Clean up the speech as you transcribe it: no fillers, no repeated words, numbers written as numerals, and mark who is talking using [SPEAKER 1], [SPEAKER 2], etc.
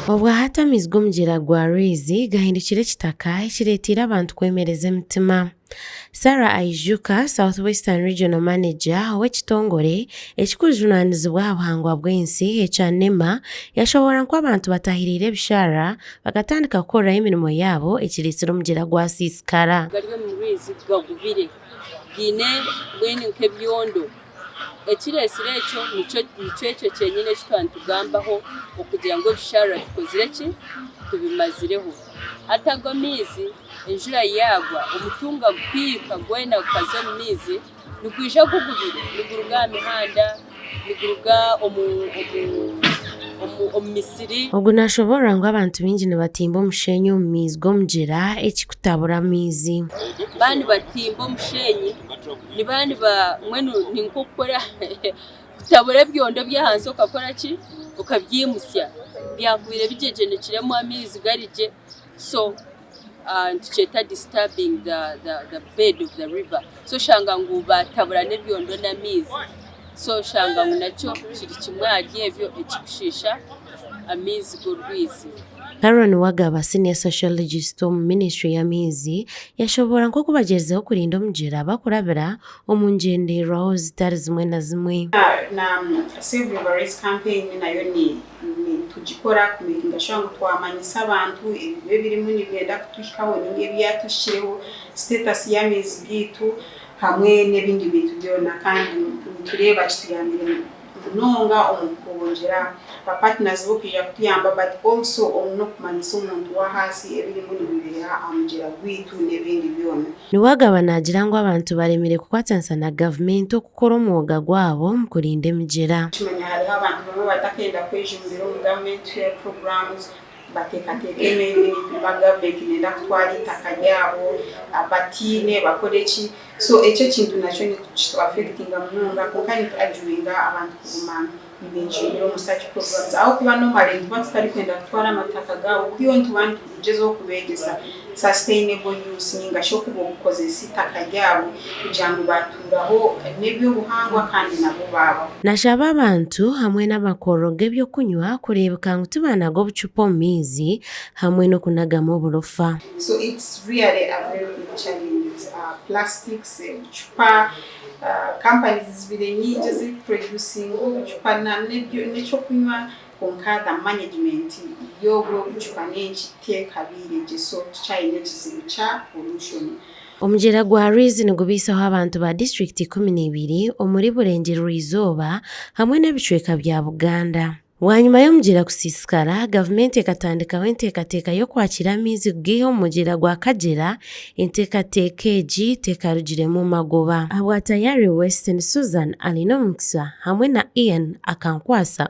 [SPEAKER 1] Obwahatamizwa omugyera gwa Rwizi gahindukire ekitaka ekireetera abantu kwemereza emitima. Sarah Aijuka, South Western Regional Manager ow'ekitongole ekikujunaanizibwa Obuhangwa Bwensi ekya NEMA, yashobora nko abantu batahiriire ebishara bakatandika kukoraho emirimo yaabo ekireetsera omugyera gwasiisikara.
[SPEAKER 2] Galiyo mu Rwizi gagubire gine bwene nk'ebyondo ekireesire ekyo kyenyine ekitwantugambaho okugira ngu ebishara tukozire ki tubimazireho. Atago amaizi enjura yagwa omutunga gukwika gwena gukaza omu maizi nigwija gugubire niguruga aha mihanda niguruga omu misiri.
[SPEAKER 1] Ogu nashobora ngu abantu bingi nibatimba omushenyi omu maizi g'omugyera ekikutabura amaizi.
[SPEAKER 2] Bani batimba omushenyi nibani mwenu ninkokora kutabura ebyondo by'ahansi okakora ki okabyimusya byakubire bijejenekiremu amaizi garije, so tukyeta disturbing the bed of the river, so shanga ngu batabura n'ebyondo n'amaizi, so shanga ngu nakyo kiri kimwe ahari ebyo ekikushisha amaizi g'Orwizi.
[SPEAKER 1] Karen Wagaba, Senior Sociologist omu Ministry y'amaizi, yashobora nko kubagezaho kurinda omugyera bakurabira omu ngenderwaho zitari zimwe na zimwe.
[SPEAKER 3] Na Save River Race campaign nayo ni tugikora kumiringa shango twamanyisa abantu ebyo birimu nibyenda kutushikaho n'ebyatushyireho status y'amaizi gitu hamwe n'ebindi bintu byona, kandi tureba kituyambire munonga omukubonjera ba partners bo kujya kutuyamba, but also no kumanyisa omuntu wa hasi ebirimu nibibeera amugyera gwitu n'ebindi byona.
[SPEAKER 1] Niwagaba nagira ngu abantu baremere kukwatanisa na gavumenti okukora omwuga gwabo mu kurinda emigyera.
[SPEAKER 3] Tumanya hariho abantu bamwe batakenda kwejumbira omu government programs bateekateeka emirimu ba gavumenti nenda kutwara itaka ryabo abatiine bakore ki, so ekyo kintu nakyo nikituaffectinga munonga konka nituajuinga abantu kuguma nibenjumbira omu such programs aho kuba normally ntuba tutari kwenda kutwara amataka gaabo kuyo ntuba nitugezaho kubeegesa sustainable use ningashi okuba okukozesa itaka ryabo kugira ngu batuuraho n'ebyobuhangwa kandi nabo baabo.
[SPEAKER 1] Nashaba abantu hamwe n'amakoro g'ebyokunywa kureebeka ngu tubanaga obucupa omu maizi hamwe n'okunagamu oburofa.
[SPEAKER 3] So it's really a very big challenge. Plastics, chupa, companies zibire nyingi ziproducing chupa n'ekyokunywa konka the management y'obwo bucupa n'ekiteekabire, so tukyayina ekizibu kya pollution.
[SPEAKER 1] Omugyera gwa Rwizi nigubiisaho abantu ba district 12 omuri Burengero Izooba hamwe n'ebicweka bya Buganda. Wanyuma y'omugyera kusiisikara, gavumenti ekatandikaho enteekateeka y'okwakira amaizi kugiiha omu mugyera gwa Kagyera, enteekateeka egi tekarugiremu magoba. Habwatayari Western Susan alina omukisa hamwe na Ian akankwasa.